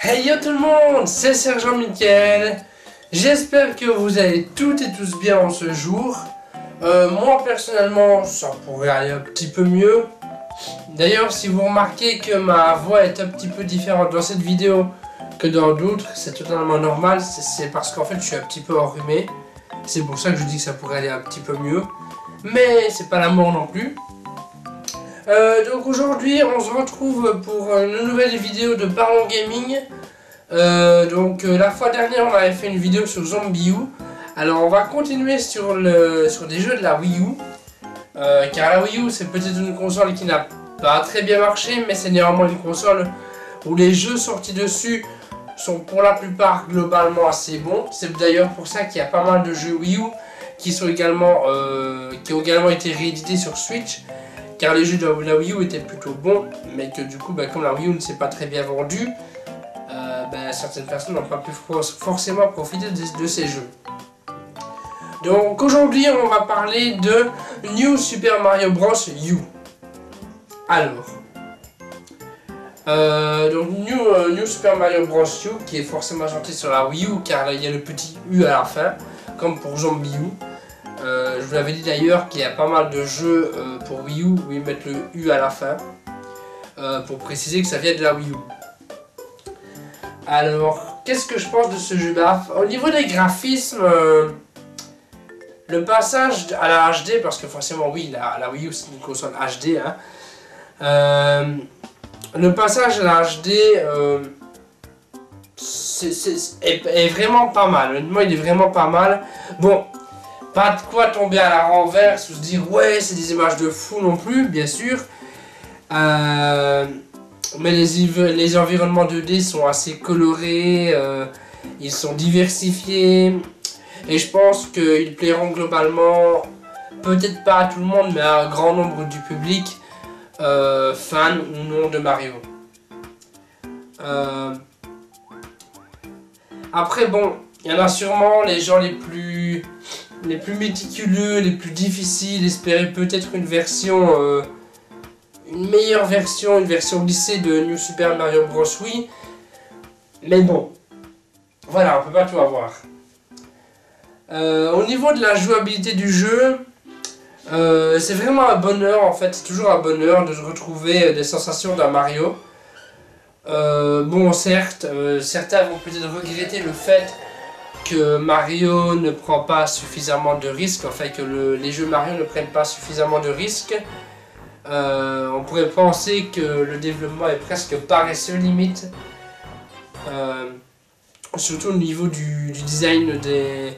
Hey yo tout le monde, c'est Sergent Mickaël. J'espère que vous allez toutes et tous bien en ce jour. Moi personnellement, ça pourrait aller un petit peu mieux. D'ailleurs, si vous remarquez que ma voix est un petit peu différente dans cette vidéo que dans d'autres, c'est totalement normal. C'est parce qu'en fait je suis un petit peu enrhumé. C'est pour ça que je dis que ça pourrait aller un petit peu mieux. Mais c'est pas la mort non plus. Donc aujourd'hui on se retrouve pour une nouvelle vidéo de Parlons Gaming. La fois dernière on avait fait une vidéo sur ZombiU. Alors on va continuer sur des jeux de la Wii U. Car la Wii U c'est peut-être une console qui n'a pas très bien marché, mais c'est néanmoins une console où les jeux sortis dessus sont pour la plupart globalement assez bons. C'est d'ailleurs pour ça qu'il y a pas mal de jeux Wii U qui ont également été réédités sur Switch. Car les jeux de la Wii U étaient plutôt bons, mais que du coup, comme la Wii U ne s'est pas très bien vendue, certaines personnes n'ont pas pu forcément profiter de ces jeux. Donc aujourd'hui, on va parler de New Super Mario Bros. U. Alors, New Super Mario Bros. U, qui est forcément chanté sur la Wii U, car là, il y a le petit U à la fin, comme pour ZombiU. Je vous l'avais dit d'ailleurs qu'il y a pas mal de jeux pour Wii U où ils mettent le U à la fin pour préciser que ça vient de la Wii U. Alors, qu'est-ce que je pense de ce jeu-là? Au niveau des graphismes, le passage à la HD, parce que forcément oui, la Wii U c'est une console HD, hein, le passage à la HD est vraiment pas mal. Honnêtement, il est vraiment pas mal. Bon. Pas de quoi tomber à la renverse ou se dire ouais c'est des images de fou non plus, bien sûr. Mais les environnements 2D sont assez colorés, ils sont diversifiés. Et je pense qu'ils plairont globalement, peut-être pas à tout le monde, mais à un grand nombre du public, fan ou non de Mario. Après bon, il y en a sûrement les gens les plus méticuleux, les plus difficiles, espérer peut-être une meilleure version, une version lissée de New Super Mario Bros. Wii. Mais bon, voilà, on peut pas tout avoir. Au niveau de la jouabilité du jeu, c'est vraiment un bonheur en fait, c'est toujours un bonheur de retrouver des sensations d'un Mario. Bon, certes, certains vont peut-être regretter le fait que Mario ne prend pas suffisamment de risques, enfin que les jeux Mario ne prennent pas suffisamment de risques. On pourrait penser que le développement est presque paresseux limite, surtout au niveau du design des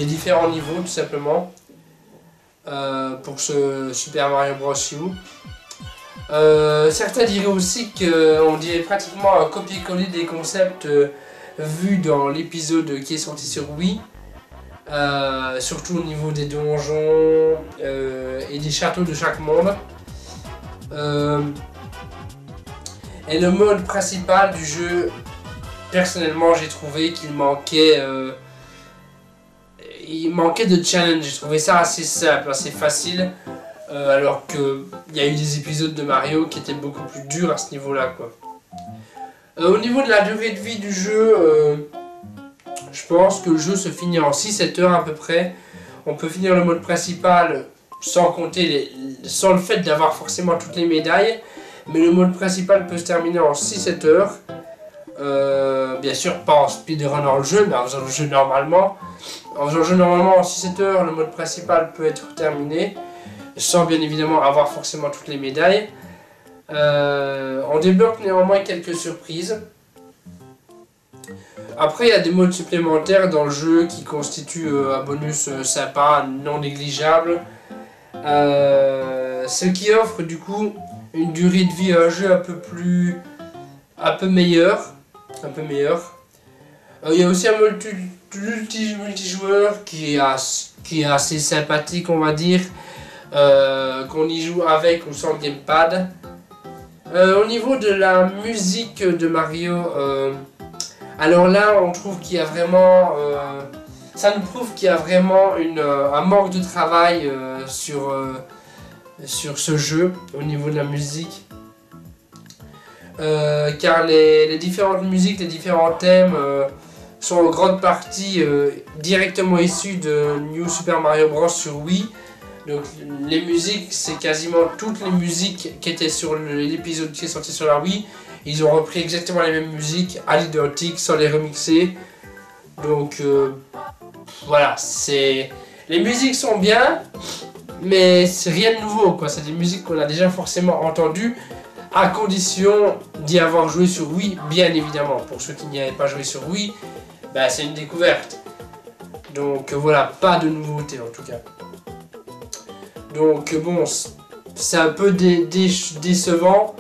différents niveaux tout simplement, pour ce Super Mario Bros. U. Certains diraient aussi qu'on dirait pratiquement un copier-coller des concepts vu dans l'épisode qui est sorti sur Wii, surtout au niveau des donjons et des châteaux de chaque monde. Et le mode principal du jeu, personnellement j'ai trouvé qu'il manquait de challenge. J'ai trouvé ça assez simple, assez facile, alors qu'il y a eu des épisodes de Mario qui étaient beaucoup plus durs à ce niveau-là, quoi. Au niveau de la durée de vie du jeu, je pense que le jeu se finit en 6-7 heures à peu près. On peut finir le mode principal sans le fait d'avoir forcément toutes les médailles. Mais le mode principal peut se terminer en 6-7 heures. Bien sûr pas en speedrun dans le jeu, mais en faisant le jeu normalement. En faisant le jeu normalement en 6-7 heures, le mode principal peut être terminé. Sans bien évidemment avoir forcément toutes les médailles. On débloque néanmoins quelques surprises. Après il y a des modes supplémentaires dans le jeu qui constituent un bonus sympa, non négligeable. Ce qui offre du coup une durée de vie à un jeu un peu meilleure. Il y a aussi un mode multijoueur qui est assez sympathique, on va dire, qu'on y joue avec ou sans gamepad. Au niveau de la musique de Mario, alors là on trouve qu'il y a vraiment, ça nous prouve qu'il y a vraiment un manque de travail sur ce jeu au niveau de la musique. car les différentes musiques, les différents thèmes sont en grande partie directement issus de New Super Mario Bros sur Wii. Donc les musiques, c'est quasiment toutes les musiques qui étaient sur l'épisode qui est sorti sur la Wii. Ils ont repris exactement les mêmes musiques à l'identique sans les remixer. Donc voilà, les musiques sont bien, mais c'est rien de nouveau quoi. C'est des musiques qu'on a déjà forcément entendues, à condition d'y avoir joué sur Wii, bien évidemment. Pour ceux qui n'y avaient pas joué sur Wii, bah, c'est une découverte. Donc voilà, pas de nouveauté en tout cas. Donc bon, c'est un peu décevant,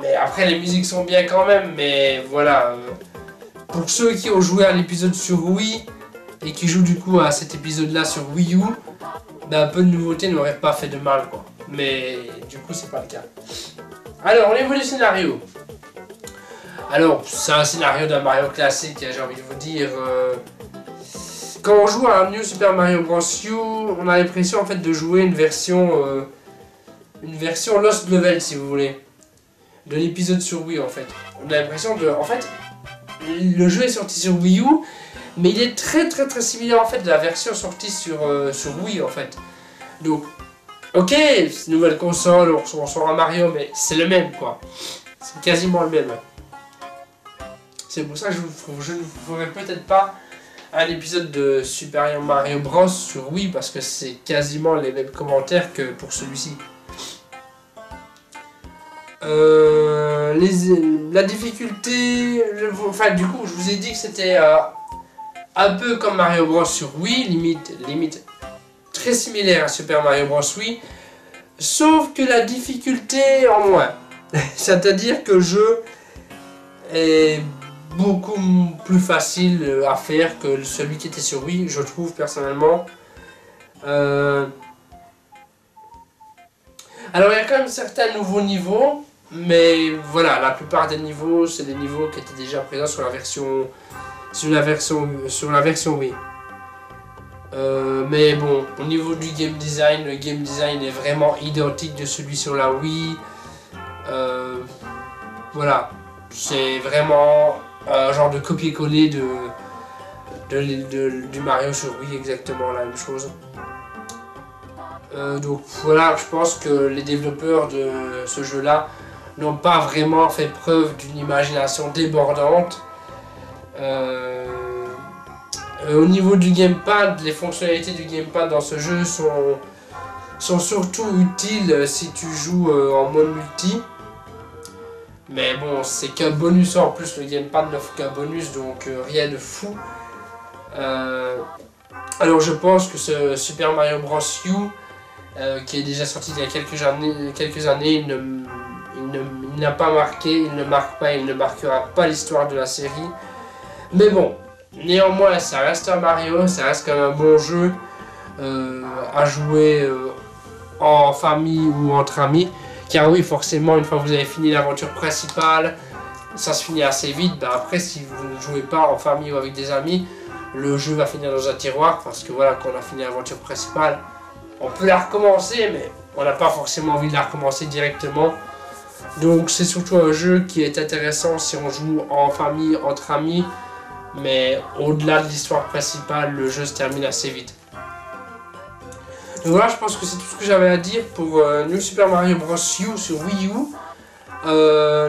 mais après les musiques sont bien quand même. Mais voilà, pour ceux qui ont joué à l'épisode sur Wii et qui jouent du coup à cet épisode là sur Wii U, bah, un peu de nouveauté n'aurait pas fait de mal quoi. Mais du coup c'est pas le cas. Alors au niveau du scénario, alors c'est un scénario d'un Mario classique, j'ai envie de vous dire. Quand on joue à un New Super Mario Bros. U, on a l'impression en fait de jouer une version Lost Level si vous voulez, de l'épisode sur Wii en fait. On a l'impression de, en fait, le jeu est sorti sur Wii U, mais il est très similaire en fait de la version sortie sur Wii en fait. Donc, ok, c'est une nouvelle console, on sort un Mario, mais c'est le même quoi. C'est quasiment le même. C'est pour ça que je ne vous ferai peut-être pas un épisode de Super Mario Bros sur Wii parce que c'est quasiment les mêmes commentaires que pour celui-ci. La difficulté, enfin du coup je vous ai dit que c'était un peu comme Mario Bros sur Wii, limite très similaire à Super Mario Bros Wii, sauf que la difficulté en moins. C'est-à-dire que le jeu est beaucoup plus facile à faire que celui qui était sur Wii, je trouve personnellement. Alors il y a quand même certains nouveaux niveaux, mais voilà, la plupart des niveaux, c'est des niveaux qui étaient déjà présents sur la version Wii. Mais bon, au niveau du game design, le game design est vraiment identique de celui sur la Wii. Voilà, c'est vraiment un genre de copier-coller du Mario sur Wii, exactement la même chose. Donc voilà, je pense que les développeurs de ce jeu-là n'ont pas vraiment fait preuve d'une imagination débordante. Au niveau du gamepad, les fonctionnalités du gamepad dans ce jeu sont surtout utiles si tu joues en mode multi. Mais bon, c'est qu'un bonus en plus, le gamepad n'offre qu'un bonus, donc rien de fou. Alors je pense que ce Super Mario Bros. U, qui est déjà sorti il y a quelques années, il n'a pas marqué, il ne marque pas, il ne marquera pas l'histoire de la série. Mais bon, néanmoins, ça reste un Mario, ça reste quand même un bon jeu à jouer en famille ou entre amis. Car oui, forcément, une fois que vous avez fini l'aventure principale, ça se finit assez vite. Ben après, si vous ne jouez pas en famille ou avec des amis, le jeu va finir dans un tiroir. Parce que voilà, quand on a fini l'aventure principale, on peut la recommencer, mais on n'a pas forcément envie de la recommencer directement. Donc c'est surtout un jeu qui est intéressant si on joue en famille, entre amis. Mais au-delà de l'histoire principale, le jeu se termine assez vite. Donc voilà, je pense que c'est tout ce que j'avais à dire pour New Super Mario Bros. U sur Wii U.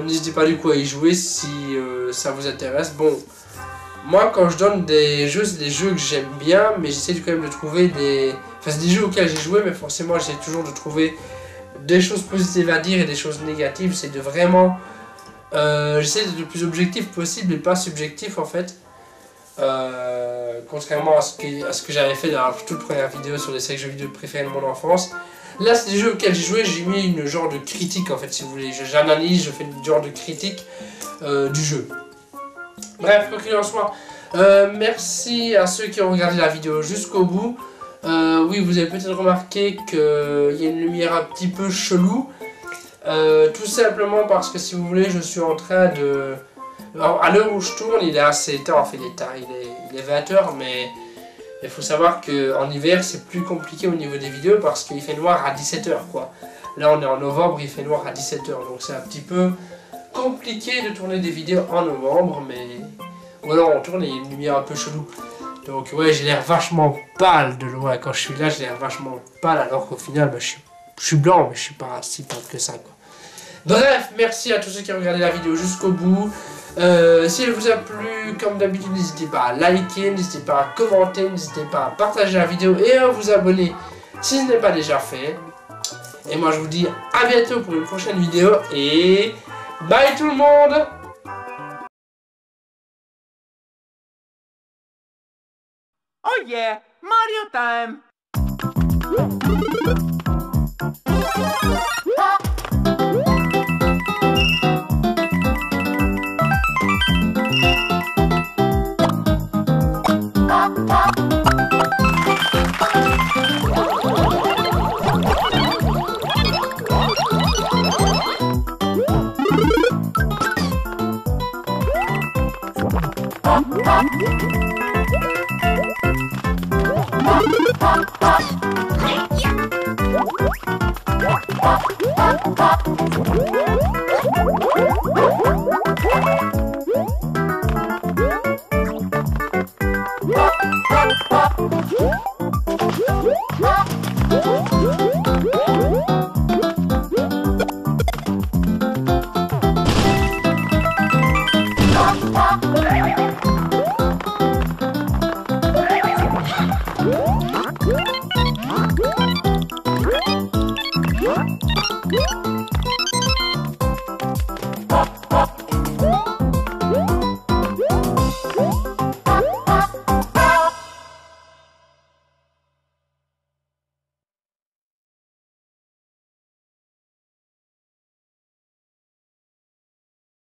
N'hésitez pas du coup à y jouer si ça vous intéresse. Bon, moi quand je donne des jeux, c'est des jeux que j'aime bien, mais j'essaie quand même de trouver des... Enfin, c'est des jeux auxquels j'ai joué, mais forcément j'essaie toujours de trouver des choses positives à dire et des choses négatives. C'est de vraiment... j'essaie d'être le plus objectif possible et pas subjectif en fait. Contrairement à ce que j'avais fait dans la toute première vidéo sur les 5 jeux vidéo préférés de mon enfance. Là c'est des jeux auxquels j'ai joué, j'ai mis une genre de critique en fait si vous voulez. J'analyse, je fais une genre de critique du jeu. Bref, quoi qu'il en soit, merci à ceux qui ont regardé la vidéo jusqu'au bout. Oui, vous avez peut-être remarqué qu'il y a une lumière un petit peu chelou. Tout simplement parce que si vous voulez, je suis en train de... Alors, à l'heure où je tourne, il est assez tard, en fait, il est 20h, mais il faut savoir qu'en hiver, c'est plus compliqué au niveau des vidéos parce qu'il fait noir à 17h, quoi. Là, on est en novembre, il fait noir à 17h, donc c'est un petit peu compliqué de tourner des vidéos en novembre, mais voilà, on tourne et il y a une lumière un peu chelou. Donc ouais, j'ai l'air vachement pâle de loin. Quand je suis là, j'ai l'air vachement pâle, alors qu'au final, bah, je suis blanc, mais je suis pas si pâle que ça, quoi. Bref, merci à tous ceux qui ont regardé la vidéo jusqu'au bout. Si elle vous a plu, comme d'habitude, n'hésitez pas à liker, n'hésitez pas à commenter, n'hésitez pas à partager la vidéo et à vous abonner si ce n'est pas déjà fait. Et moi, je vous dis à bientôt pour une prochaine vidéo et bye tout le monde! Oh yeah, Mario time! Yeah.